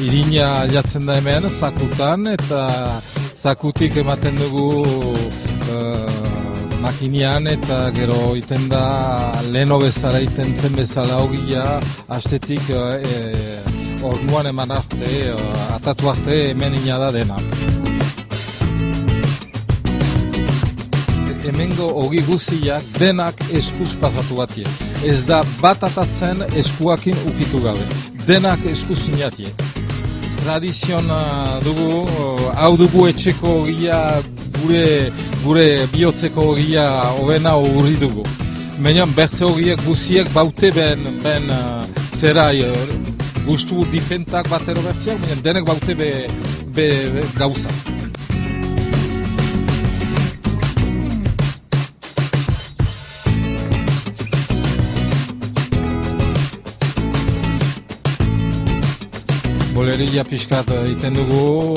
irina jatzen da hemen, zakutan, eta zakutik ematen dugu makinian, eta gero iten da leheno bezala, iten zen bezala ogia, astetik orduan eman arte, atatu arte hemen ina da dena. Hemengo ogi guziak denak eskuz pasatu batie. Ez da bat atatzen eskuakin ukitu gabe. Denak eskuz sinatie. Tradizion dugu, hau dugu etxeko ogia, gure bihotzeko ogia hobena urri dugu. Menan bertze ogiak guziak baute ben zera gustu difentak batero bertziak, menan denek baute be gauza. Boleria pixkat iten dugu,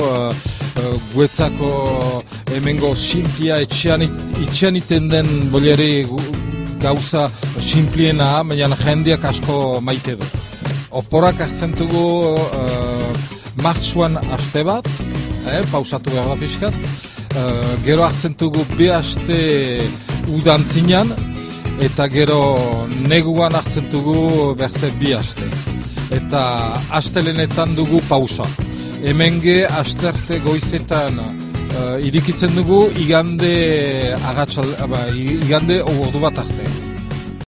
guetzako hemengo simplia itxean iten den boleri gauza simpliena, baina jendeak asko maite du. Oporak hartzen dugu martxuan aste bat, pausatu behar da pixkat, gero hartzen dugu bi aste udantzinan, eta gero neguan hartzen dugu berze bi aste. Eta astelenetan dugu pausa. Hemenge asterte goizetan irikitzen dugu igande ordu bat arte.